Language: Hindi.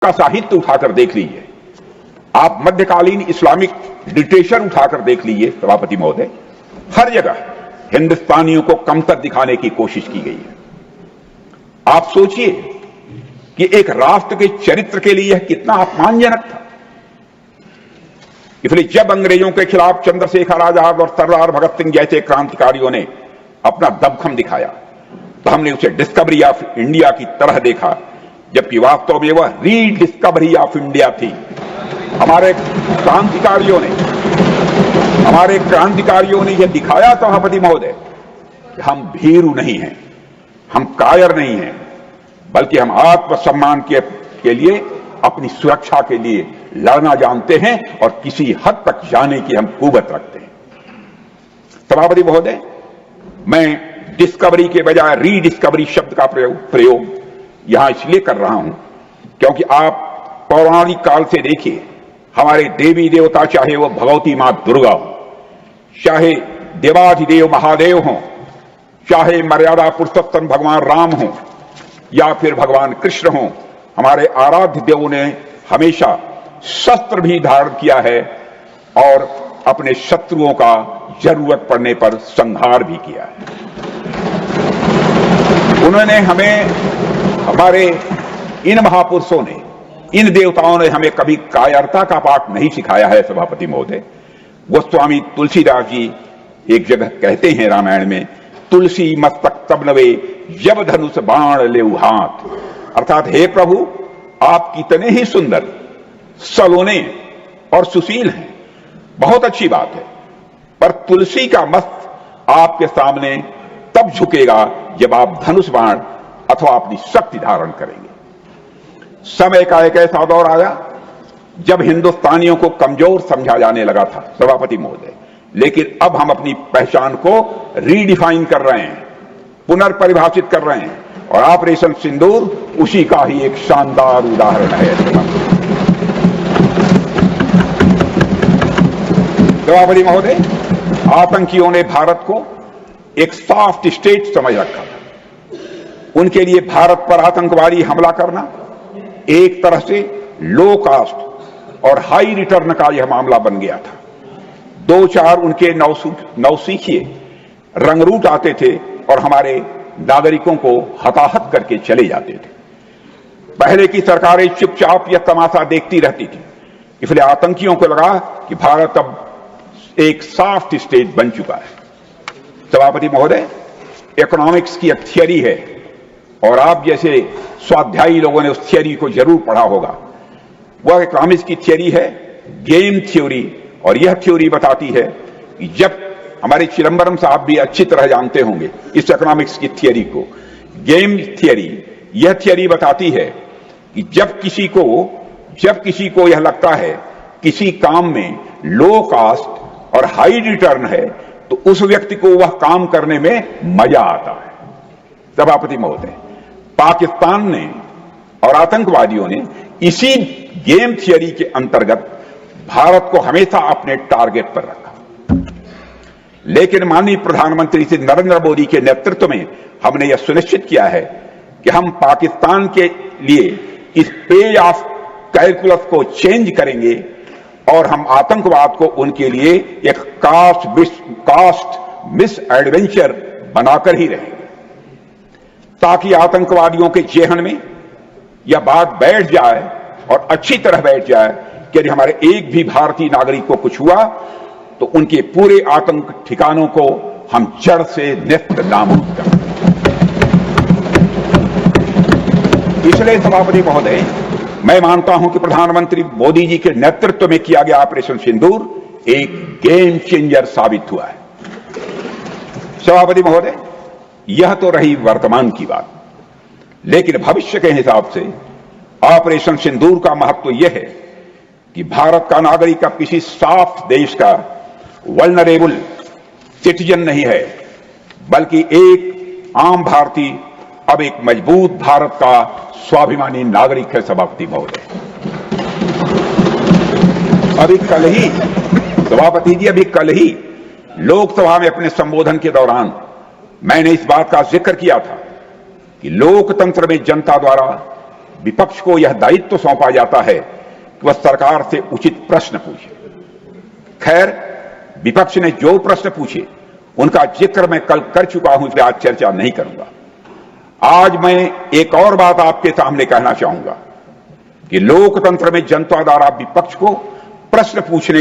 का साहित्य उठाकर देख लीजिए, आप मध्यकालीन इस्लामिक लिटरेचर उठाकर देख लीजिए सभापति महोदय, हर जगह हिंदुस्तानियों को कमतर दिखाने की कोशिश की गई है। आप सोचिए कि एक राष्ट्र के चरित्र के लिए यह कितना अपमानजनक था। इसलिए जब अंग्रेजों के खिलाफ चंद्रशेखर आजाद और सरदार भगत सिंह जैसे क्रांतिकारियों ने अपना दमखम दिखाया तो हमने उसे डिस्कवरी ऑफ इंडिया की तरह देखा, जबकि वास्तव में वह रीडिस्कवरी ऑफ इंडिया थी। हमारे क्रांतिकारियों ने यह दिखाया सभापति महोदय कि हम भीरू नहीं हैं, हम कायर नहीं हैं, बल्कि हम आत्मसम्मान के लिए, अपनी सुरक्षा के लिए लड़ना जानते हैं और किसी हद तक जाने की हम कुवत रखते हैं। सभापति महोदय, मैं डिस्कवरी के बजाय रीडिस्कवरी शब्द का प्रयोग यहां इसलिए कर रहा हूं क्योंकि आप पौराणिक काल से देखिए, हमारे देवी देवता, चाहे वो भगवती मां दुर्गा हो, चाहे देवाधिदेव महादेव हों, चाहे मर्यादा पुरुषोत्तम भगवान राम हों या फिर भगवान कृष्ण हों, हमारे आराध्य देवों ने हमेशा शस्त्र भी धारण किया है और अपने शत्रुओं का जरूरत पड़ने पर संहार भी किया है। उन्होंने हमें, हमारे इन महापुरुषों ने, इन देवताओं ने हमें कभी कायरता का पाठ नहीं सिखाया है सभापति महोदय। गोस्वामी तुलसीदास जी एक जगह कहते हैं रामायण में, तुलसी मस्तक तब नवे जब धनुष बाण लेऊ हाथ, अर्थात हे प्रभु आप कितने ही सुंदर, सलोने और सुशील हैं, बहुत अच्छी बात है, पर तुलसी का मस्त आपके सामने तब झुकेगा जब आप धनुष बाण अथवा अपनी शक्ति धारण करेंगे। समय का एक ऐसा दौर आया जब हिंदुस्तानियों को कमजोर समझा जाने लगा था सभापति महोदय, लेकिन अब हम अपनी पहचान को रीडिफाइन कर रहे हैं, पुनर्परिभाषित कर रहे हैं, और ऑपरेशन सिंदूर उसी का ही एक शानदार उदाहरण है। सभापति महोदय, आतंकियों ने भारत को एक सॉफ्ट स्टेट समझ रखा था। उनके लिए भारत पर आतंकवादी हमला करना एक तरह से लो कास्ट और हाई रिटर्न का यह मामला बन गया था। दो चार उनके नौसिखिए रंगरूट आते थे और हमारे नागरिकों को हताहत करके चले जाते थे। पहले की सरकारें चुपचाप यह तमाशा देखती रहती थी, इसलिए आतंकियों को लगा कि भारत अब एक सॉफ्ट स्टेट बन चुका है। सभापति महोदय, इकोनॉमिक्स की एक थियरी है और आप जैसे स्वाध्यायी लोगों ने उस थियरी को जरूर पढ़ा होगा। वह इकोनॉमिक्स की थियरी है गेम थ्योरी, और यह थ्योरी बताती है कि जब, हमारे चिदंबरम साहब भी अच्छी तरह जानते होंगे इस इकोनॉमिक्स की थियरी को, गेम थियरी, यह थियरी बताती है कि जब किसी को यह लगता है किसी काम में लो कास्ट और हाई रिटर्न है तो उस व्यक्ति को वह काम करने में मजा आता है। सभापति महोदय, पाकिस्तान ने और आतंकवादियों ने इसी गेम थियरी के अंतर्गत भारत को हमेशा अपने टारगेट पर रखा, लेकिन माननीय प्रधानमंत्री श्री नरेंद्र मोदी के नेतृत्व में हमने यह सुनिश्चित किया है कि हम पाकिस्तान के लिए इस पेज ऑफ कैलकुलस को चेंज करेंगे और हम आतंकवाद को उनके लिए एक कास्ट मिस एडवेंचर बनाकर ही रहेंगे, ताकि आतंकवादियों के जेहन में यह बात बैठ जाए और अच्छी तरह बैठ जाए कि यदि हमारे एक भी भारतीय नागरिक को कुछ हुआ तो उनके पूरे आतंक ठिकानों को हम जड़ से नेस्त नाबूद करें। इसलिए सभापति महोदय, मैं मानता हूं कि प्रधानमंत्री मोदी जी के नेतृत्व में किया गया ऑपरेशन सिंदूर एक गेम चेंजर साबित हुआ है। सभापति महोदय, यह तो रही वर्तमान की बात, लेकिन भविष्य के हिसाब से ऑपरेशन सिंदूर का महत्व यह है कि भारत का नागरिक अब किसी सॉफ्ट देश का वल्नरेबल सिटीजन नहीं है, बल्कि एक आम भारतीय अब एक मजबूत भारत का स्वाभिमानी नागरिक है। सभापति महोदय, अभी कल ही लोकसभा में अपने संबोधन के दौरान मैंने इस बात का जिक्र किया था कि लोकतंत्र में जनता द्वारा विपक्ष को यह दायित्व सौंपा जाता है कि वह सरकार से उचित प्रश्न पूछे। खैर, विपक्ष ने जो प्रश्न पूछे उनका जिक्र मैं कल कर चुका हूं, इसलिए आज चर्चा नहीं करूंगा। आज मैं एक और बात आपके सामने कहना चाहूंगा कि लोकतंत्र में जनता द्वारा विपक्ष को प्रश्न पूछने